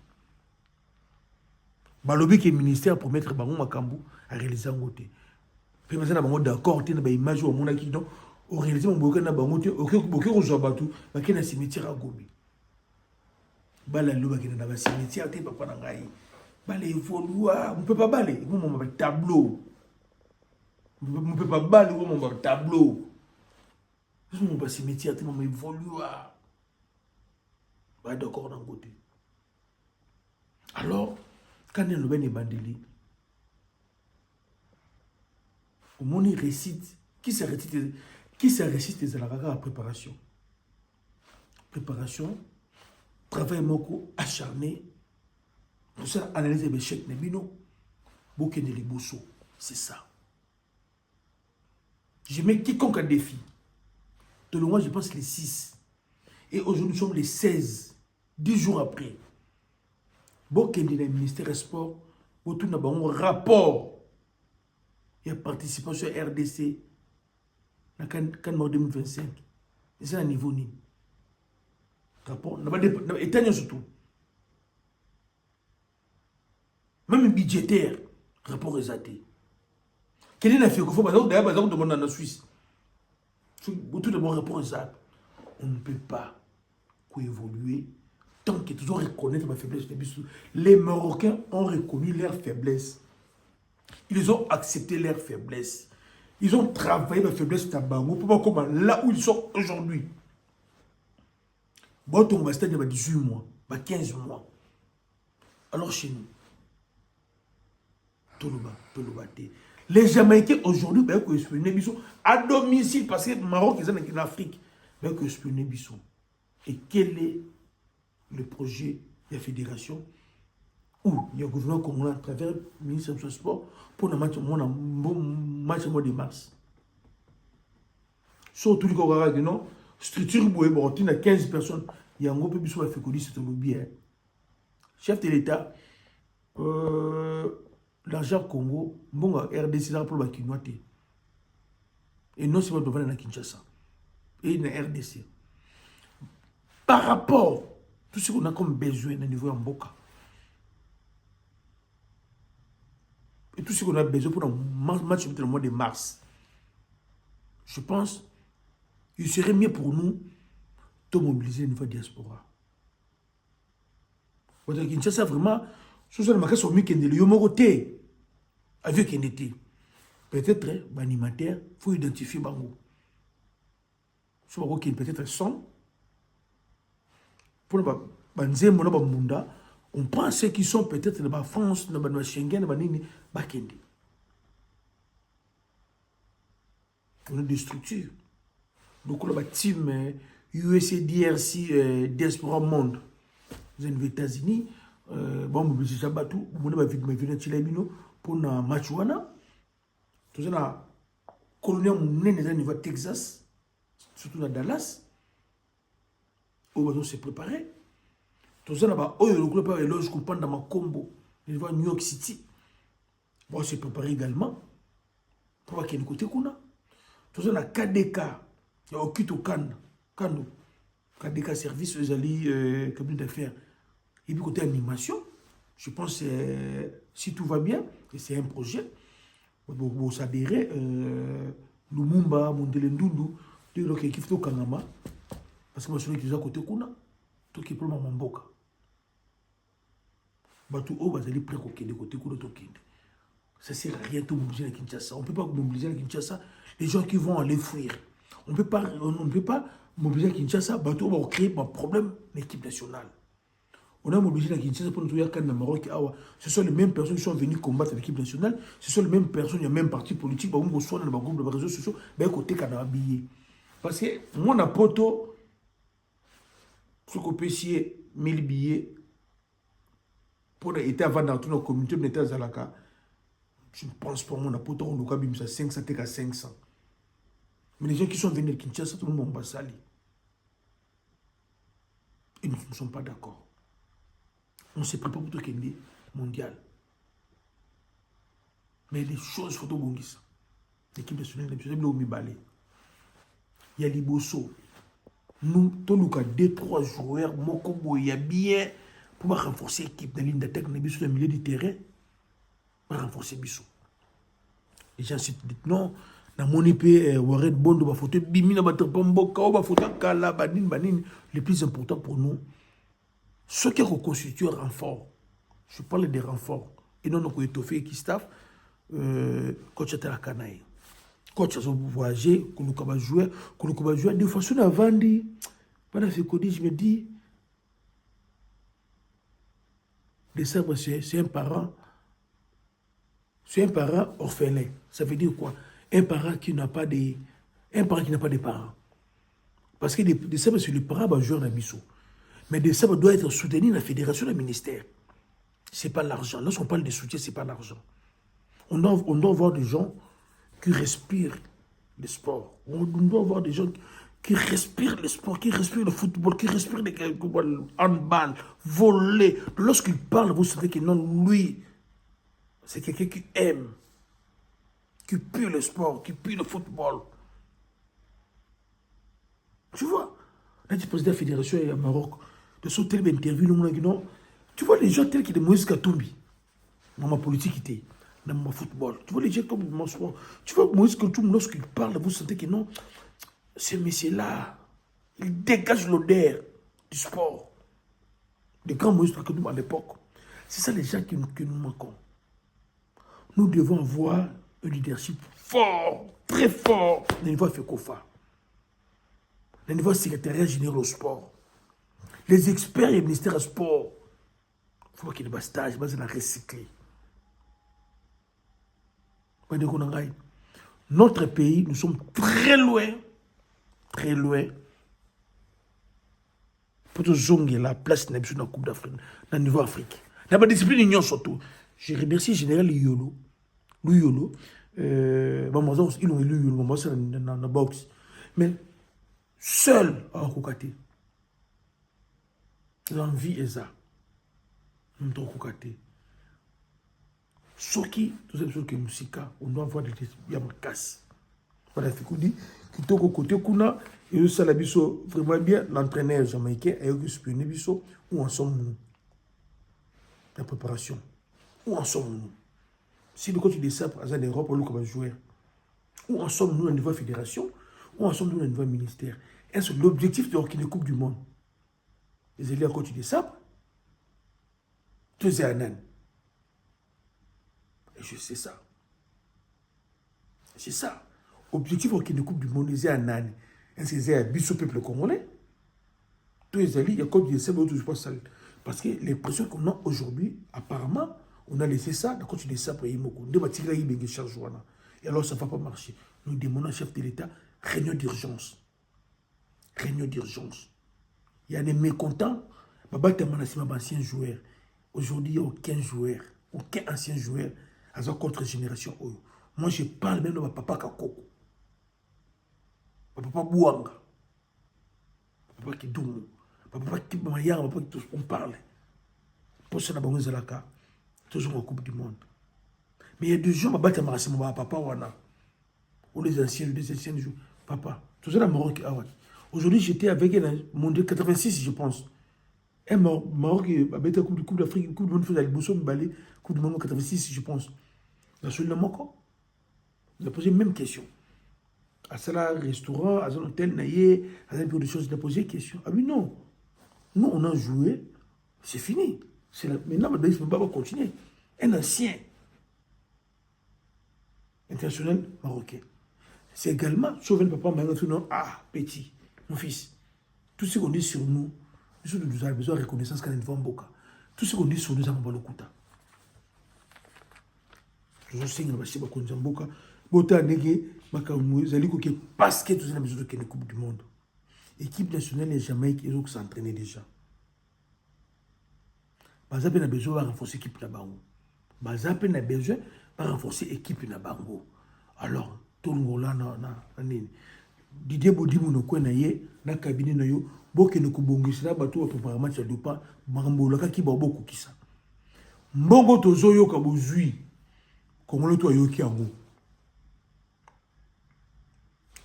Balobi qui est ministère pour mettre Bango Makambu à réaliser un côté. Puis maintenant, d'accord, tu as une image où on a qui au réalisé mon bouquin na bango ok on joue battu ba kena cimetière à Gombe bala loba kena na cimetière te papa na ngai bala evolua on peut pas baler mon tableau on peut pas baler mon tableau mon cimetière te mon evolua ba d'accord dans côté. Alors quand on le bandeli au monde il récite qui se récite des alaragas à préparation. Préparation, travail moko acharné, Pour ça, analyser l'échec, Bokende les Bosso. C'est ça. Je mets quiconque à défi. De loin, je pense les 6. Et aujourd'hui, nous sommes les 16. 10 jours après. Bokende le ministère des Sports, autour d'un rapport. Il y a participation à RDC. Dans le 2025. Et c'est un niveau ni. Rapport. Éteignons surtout. Même budgétaire. Rapport exaté. Quel est l'affaire qu'il faut d'ailleurs demander en Suisse? Autour de mon rapport exact. On ne peut pas évoluer tant que toujours reconnaître ma faiblesse. Les Marocains ont reconnu leur faiblesse. Ils ont accepté leur faiblesse. Ils ont travaillé ma faiblesse de Bango pour voir comment là où ils sont aujourd'hui. Bon, on va stade 18 mois, 15 mois. Alors chez nous, les Jamaïcains aujourd'hui, ils sont à domicile parce que le Maroc est en Afrique. Ils sont. Et quel est le projet de la fédération où il y a un gouvernement congolais à travers le ministère du Sport pour un match au mois de mars. Surtout les Congolais, non, structure il y a 15 personnes. Il y a un groupe qui fait connu c'est le lobby. Chef de l'État, l'argent Congo, bon RDC là pour le Kinoate. Et non c'est pas devant la Kinshasa. Et la RDC. Par rapport à tout ce qu'on a comme besoin au niveau de Mboka. Et tout ce qu'on a besoin pour un match le mois de mars. Je pense qu'il serait mieux pour nous de mobiliser au niveau de la diaspora. Parce que Kinshasa vraiment, si on a marqué sur le week-end, il y a un côté avec un été. Peut-être, l'animateur, il faut identifier Bango. Si on a peut-être 100, pour on pense ceux qui sont peut-être dans la France, dans la Schengen, dans la Kende. On a des structures. Donc, on a un team USADRC Diaspora Monde. Vous êtes aux États-Unis. Bon, on a Jabatou, on a vu pour un match. Tout ça, a colonel au niveau Texas, surtout à Dallas. On s'est préparé. Tout ça, le club a éloge dans ma combo. Il va à New York City. On s'est préparé également. Pour voir quel côté qu'on a. Tout ça, on a KDK. Il y a Okito Kano. KDK Service, les alliés, cabinet d'affaires. Et puis côté animation, je pense que si tout va bien, et c'est un projet, vous s'adhérer, Lumumba, Mondelendundu, de l'équipe de Kanama, parce que moi je suis à côté Kuna, tout qui est pour mon boka. Batou O, vous allez prêt de côté Kuna, ça ne sert à rien de mobiliser la Kinshasa. On ne peut pas mobiliser la Kinshasa, les gens qui vont aller fuir. On ne peut pas mobiliser la Kinshasa, Batou va créer un problème dans l'équipe nationale. On a mobilisé la Kinshasa pour nous dire qu'en Maroc, ce sont les mêmes personnes qui sont venues combattre l'équipe nationale, ce sont les mêmes personnes, il y a même parti politique, on reçoit dans le groupe de réseaux sociaux, côté qu'on a habillé. Parce que moi, on a poto, ce qu'on peut essayer 1000 billets pour être avant dans toute notre communauté de l'État Zalaka. Je ne pense pas, on a poto, on a mis 500, t'es qu'à 500. Mais les gens qui sont venus de Kinshasa, tout le monde va sali. Et nous ne sommes pas d'accord. On se prépare pour le mondial. Mais les choses, il faut que l'équipe nationale, il y a Liboso. Nous, tous les 2-3 joueurs, Mokobo, il y a bien pour renforcer l'équipe de ligne d'attaque, dans le milieu du terrain, pour renforcer Bissou. Les gens se disent non, dans mon épée, Warren Bondo, il faut Bimina, il faut Kala, Banin. Le plus important pour nous, ce qui est constitué un renfort, je parle des renforts, et non qu'on étoffé qui staff, coach à la canaille. Coach a voyagé, qu'on va jouer, de façon avant de, pendant ce que je me dis, décembre c'est un parent orphelin. Ça veut dire quoi? Un parent qui n'a pas de parents. Parce que décembre c'est le parent va jouer dans Bissau. Mais décembre doit être soutenu dans la fédération, dans le ministère. c'est pas l'argent. Lorsqu'on parle de soutien, c'est pas l'argent. On doit avoir des gens qui respirent le sport. On doit avoir des gens qui respirent le sport, qui respirent le football, qui respirent le handball, voler. Lorsqu'il parle, vous savez que non, lui, c'est quelqu'un qui aime, qui pue le sport, qui pue le football. Tu vois, là, tu président de la fédération au Maroc, de sauter l'interview, non. Tu vois les gens tels que de Moïse Katumbi, dans ma politique, dans mon football. Tu vois les gens comme mon sport. Tu vois Moïse Katumbi, lorsqu'il parle, vous sentez que non, ce monsieur-là, il dégage l'odeur du sport. Le grand Moïse Katumbi à l'époque. C'est ça les gens que nous manquons. Nous devons avoir un leadership fort, très fort, au niveau FECOFA, au niveau secrétariat général au sport. Les experts et le ministère du sport, il faut qu'il y ait des stages, il faut recycler. Notre pays, nous sommes très loin pour te zonger la place dans la Coupe d'Afrique, dans le niveau Afrique. Dans la discipline union surtout. Je remercie le général Yolo. Louis Yolo. Ils ont élu Yolo, dans la boxe. Mais seul à Okokate. L'envie est ça. Nous sommes Okokate. Ce qui, tout ça, c'est que Moussika, on doit avoir des yamakasi. Voilà, c'est ce qu'on dit. Qui est au côté, et ça, la biso, vraiment bien, l'entraîneur jamaïcain, et le supérieur biso, où en sommes-nous? La préparation. Où en sommes-nous? Si le coach de ça, par exemple, l'Europe, on va jouer. Où en sommes-nous au niveau fédération? Où en sommes-nous au niveau ministère? Est-ce l'objectif de la Coupe du Monde? Les élèves coach de ça, tous les années. Et je sais ça. C'est ça. Objectif de la Coupe du Monde, c'est un an. Est-ce que c'est un bis au peuple congolais? Tous les alliés, il y a comme des je pense. Parce que les pressions qu'on a aujourd'hui, apparemment, on a laissé ça, on a continué ça pour Yimoko. Et alors, ça ne va pas marcher. Nous demandons au chef de l'État, réunion d'urgence. Réunion d'urgence. Il y a des mécontents. Il y a ancien joueur. Aujourd'hui, il n'y a aucun joueur, aucun ancien joueur à sa contre-génération. Moi, je parle même de papa Kakoko. Papa Bouanga. Papa Kidoumou. Papa Kimayang. Papa Kidoumou. On parle. Pour ça, on a la toujours en Coupe du Monde. Mais il y a des gens qui ont papa Wana. Ou les anciens joueurs. Papa. Tout ça, dans le Maroc. Aujourd'hui, j'étais avec un mondial 86, je pense. Un Maroc avec la Coupe d'Afrique, Coupe du Monde, faisait le Bousson Balé, Coupe du Monde 86, je pense. Dans ce Moko, il a posé la même question. À un restaurant, à un hôtel, à un peu de choses, il a posé une question. Ah oui, non. Nous, on a joué, c'est fini. Maintenant, on ne peut pas continuer. Un ancien international marocain. C'est également, sauf le papa, maintenant, ah, petit, mon fils. Tout ce qu'on dit sur nous, nous avons besoin de reconnaissance quand nous Mboka. Tout ce qu'on dit sur nous, ça va le coûter. Je sais que nous avons Mboka. Bota Nege, parce que nous avons besoin de la Coupe du Monde. L'équipe nationale et Jamaïque, ils ont s'entraîner déjà. Bazap a besoin de renforcer l'équipe de Bango. Bazap a besoin de renforcer l'équipe de Bango. Alors, tout le monde là, Didier Bodimou no kwena ye na cabinet na yo boke no kubongisa bato wa préparer match ya dopa makambola kaki ba boko kisa mbongo tozo yo ka bozui kongolo to yo ki yango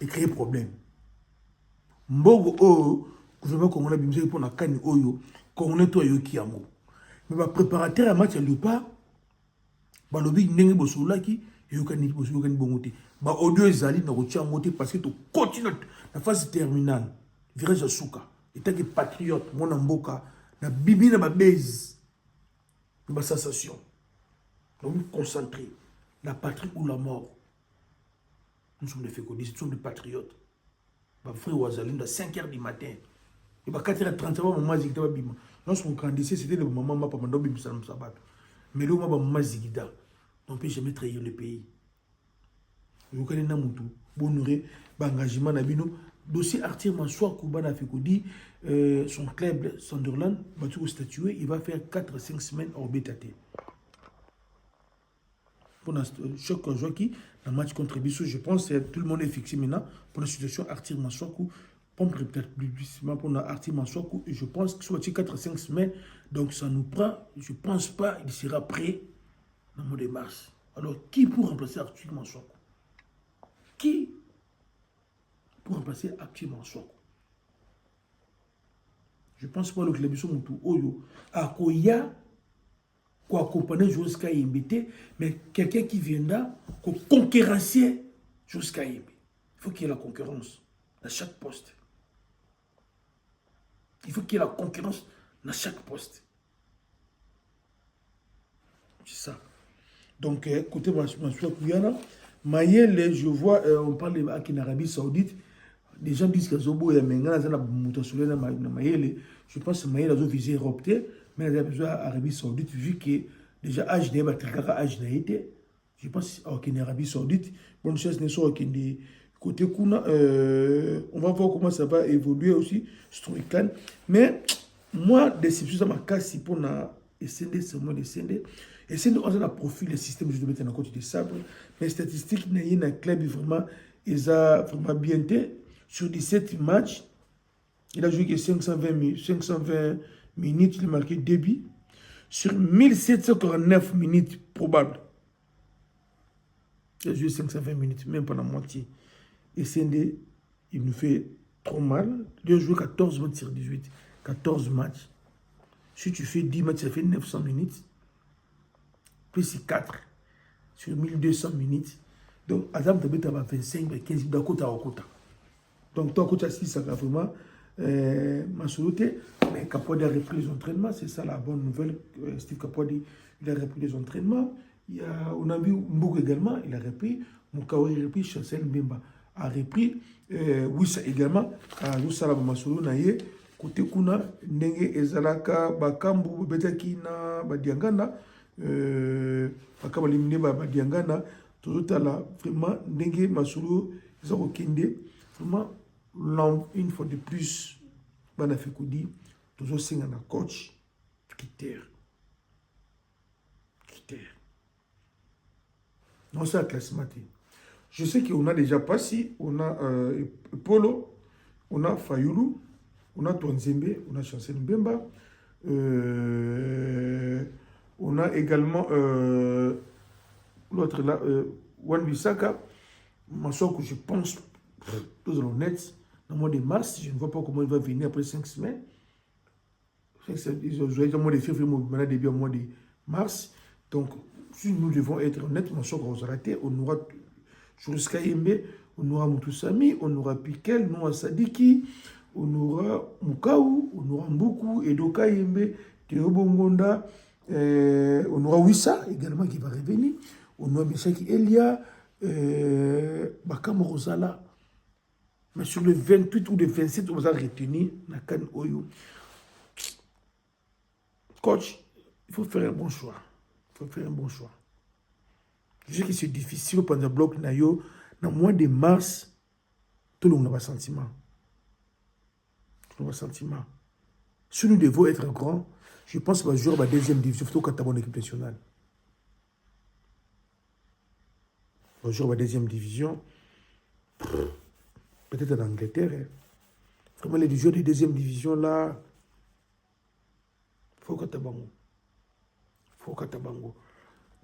et créer problème mbongo o gouvernement congolais bimse pour na kani oyo kongolo to yo ki yango mais ba préparateur à match ya dopa ba lobi ndenge bosolaki yo kani bosolaki bongote ba audio ezali na kotia ngote parce que tu continues la phase terminale virage à souka et tant que patriote mon mboka na bibi na ba base ba sensation donc concentrer la patrie ou la mort. Nous sommes des fécondistes, nous sommes des patriotes. Ba frère Ouazalinde à 5h du matin et ba 4h30 maman zigida bima lorsqu'on grandissait c'était le maman ma papa ndo bim salam sabat mais le maman zigida on peut jamais trahir le pays. Vous connaissez Namutu, Bonouré, engagement Nabino, dossier Arthur Mansour Koubana Fekodi, son club Sunderland, battu statué, il va faire 4 à 5 semaines hors BTT. Pour chaque joueur qui, dans le match contre Bissou, je pense que tout le monde est fixé maintenant pour la situation Arthur Mansour peut-être plus pour Arthur Mansour, et je pense que soit 4 à 5 semaines, donc ça nous prend, je ne pense pas qu'il sera prêt dans le mois de mars. Alors, qui pour remplacer Arthur Mansour? Qui pour remplacer Arthur Mansour? Je pense pas que le Bissou Moutou Oyo a Koya pour accompagner jusqu'à Yembete, mais quelqu'un qui viendra pour concurrencer jusqu'à Yembete. Il faut qu'il y ait la concurrence à chaque poste. Il faut qu'il y ait la concurrence dans chaque poste. C'est ça. Donc, écoutez, Mansour Kouyana, Mayele, je vois, on parle en Arabie Saoudite, les gens disent que Zobo et Mengana, je pense que Mayele a visé Europe, mais il a besoin d'Arabie Saoudite, vu que déjà, HD, je pense qu'en Arabie Saoudite, bonne chose n'est pas côté Kuna, on va voir comment ça va évoluer aussi, Storyclan. Mais moi, déception, ça m'a cassé pour essayer c'est moi d'essayer. Essayer on a profil le système je dois mettre en côté de sabre, mais statistiques il y a un club vraiment ils a vraiment bien été sur 17 matchs. Il a joué que 520 minutes, il a marqué 2 buts sur 1749 minutes probables. Il a joué 520 minutes, même pas la moitié. Et CND, il nous fait trop mal. Il a joué 14 matchs sur 18. 14 matchs. Si tu fais 10 matchs, ça fait 900 minutes. Plus 4 sur 1200 minutes. Donc, Adam Tabet a 25, 15 d'un à côté. Donc, toi, côté assis, ça va vraiment m'assurer. Mais Capote a repris les entraînements. C'est ça la bonne nouvelle. Steve Capote, il a repris les entraînements. On a vu Mboukou également, il a repris. Moukaori a repris. Chancel Mbemba a repris. Wissa également. A Loussala Masolo Naye. Côté Kuna, Nenge Ezalaka, Bakambu, Betakina, Badiangana. Bakaba Limine Badiangana. Tout là, vraiment, Nenge Masolo, Zaro Kende. Vraiment, une fois de plus, Banafekodi, toujours signe un coach, critère. Non, c'est un classement. Je sais qu'on a déjà passé, on a Polo, on a Fayulu, on a Tonzembe, on a Chancel Mbemba, on a également l'autre là, Wan Bissaka, que je pense, tous honnêtes, dans le mois de mars, je ne vois pas comment il va venir après 5 semaines. Ils ont joué dans le mois de février, maintenant début au mois de mars. Donc, si nous devons être honnêtes, on va rater, on aura jusqu'à Yembe, on aura Moutoussami, on aura Piquel, on aura Sadiki, on aura Mukaou, on aura Mboukou, Edoka Yembe, Théo Bongonda, on aura Wissa également qui va revenir, on aura Bessaki Elia, Bakam Rosala. Mais sur le 28 ou le 27, on va retenir Nakan Oyo. Coach, il faut faire un bon choix. Il faut faire un bon choix. Je sais que c'est difficile pendant le bloc Nayo. Dans le mois de mars, tout le monde a un sentiment. Tout le monde a un sentiment. Si nous devons être grands, je pense qu'on va jouer à la deuxième division, surtout quand on a une équipe nationale. On va jouer à la deuxième division. Peut-être en Angleterre. Hein. Vraiment, les joueurs de deuxième division, là, il faut que tu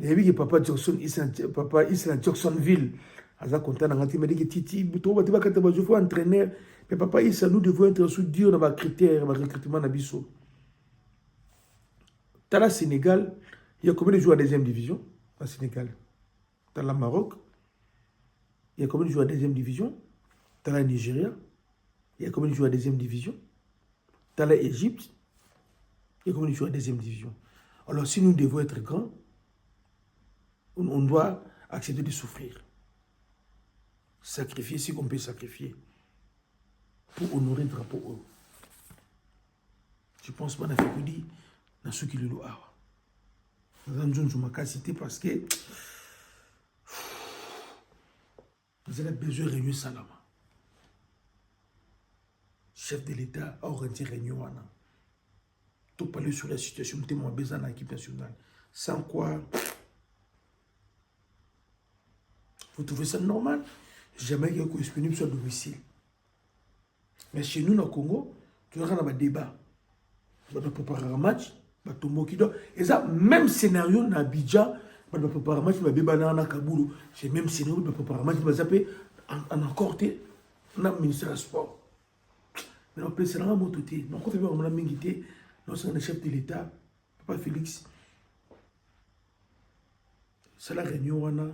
il y a vu que Papa Jackson, Papa Island Jacksonville, il a content dans il m'a dit que Titi, je faut entraîner. Mais Papa Issa, nous devons être sous dur dans les critères, dans le recrutement d'Abisso. Dans le Sénégal, il y a combien de joueurs à deuxième division au Sénégal? Dans le Maroc, il y a combien de joueurs à deuxième division? Dans le Nigeria, il y a combien de joueurs à deuxième division? Dans l'Égypte, il y a combien de joueurs à deuxième division? Alors, si nous devons être grands, on doit accepter de souffrir. Sacrifier ce qu'on peut sacrifier pour honorer le drapeau. Je pense pas que je dis dans ce qui le doit. Je m'ai cité parce que vous avez besoin de réunir Salama. chef de l'État a organisé réunion. Tout parler sur la situation de mon besoin dans l'équipe nationale. Sans quoi, vous trouvez ça normal? Jamais qu'il y ait disponible sur le domicile. Mais chez nous, au Congo, tu vois, on a un débat. On va préparer un match, on va et ça, même scénario dans Abidjan, on va préparer un match, on va préparer un Kaboulou. C'est le même scénario, on va préparer un match, on va zapper en encore, on a le ministère du sport. Mais on peut se rendre à mon côté. Donc, on fait vraiment la mingité. Nous sommes le chef de l'État, Papa Félix. C'est la réunion, on a.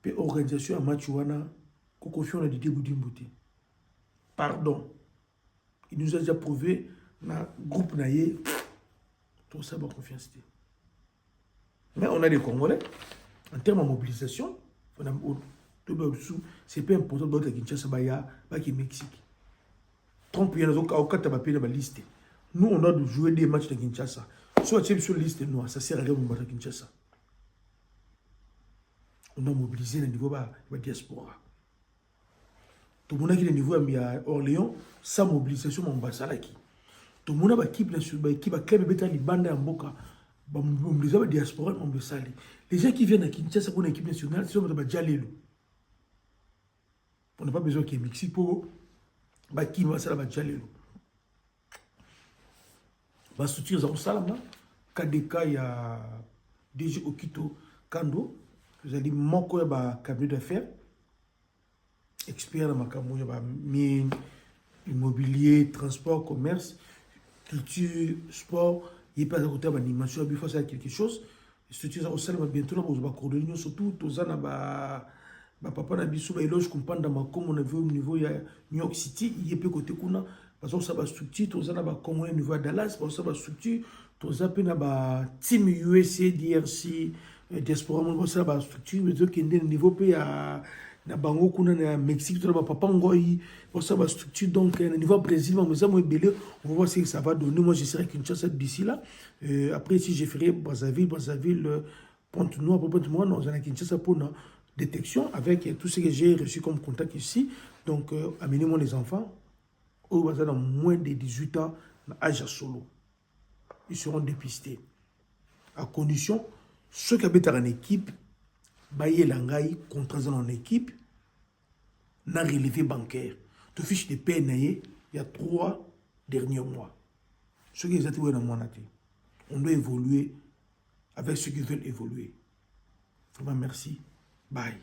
Puis, organisation à match, on a. Qu'on a dit Boudimboudi. Pardon. Il nous a déjà prouvé, dans le groupe Naye, tout ça, ma confiance. Mais on a des Congolais, en termes de mobilisation, c'est pas important de Kinshasa, qui est Mexique. Trump, il y a une liste. Nous, on a joué des matchs de Kinshasa. Soit tu es sur la liste noire, ça sert à rien de Kinshasa. On a mobilisé le niveau de la diaspora. Tout le monde a qui le niveau à Orléans, sans mobilisation, on va s'arrêter. Tout le monde a équipe qui va club bêta les bandes en boca. Mobiliser la diaspora, on va s'arrêter. Les gens qui viennent à Kinshasa pour une équipe nationale, c'est on va Jalelo. On n'a pas besoin qu'il y ait Mexique pour qui va s'arrêter Jalelo. Va soutenir au Salama, KDK, il y a DG Okito Kando, vous allez manquer un cabinet d'affaires, expert dans ma mine, immobilier, transport, commerce, culture, sport, il n'y a pas de côté d'animation, il faut faire quelque chose. Structure au Salama, bientôt, on va coordonner surtout, tous les papa na biso ba éloge comprendre dans ma comme on a vu au niveau de New York City, il y a peu côté kuna parce que ça va structure tous les ba comme au niveau de Dallas parce que ça va structure tous les na ba team USA DRC diaspora mon ça va structure mais qui est niveau pays à na bango kuna na Mexique tout ba papa ngoi pour ça va structure donc niveau Brésil mais ça moi belé on va voir ce que ça va donner. Moi je serai Kinshasa d'ici là après si je ferai Brazzaville Pointe-Noire Pointe-Noire non à Kinshasa pour détection avec tout ce que j'ai reçu comme contact ici. Donc, amenez-moi les enfants, au dans moins de 18 ans, à âge solo. Ils seront dépistés. À condition, ceux qui habitent en équipe, bailler l'angaï, contrat en équipe, n'a relevé bancaire. Tu fiches de paie, il y a 3 derniers mois. Ceux qui ont dans mon avis, on doit évoluer avec ceux qui veulent évoluer. Vraiment, merci. Bye.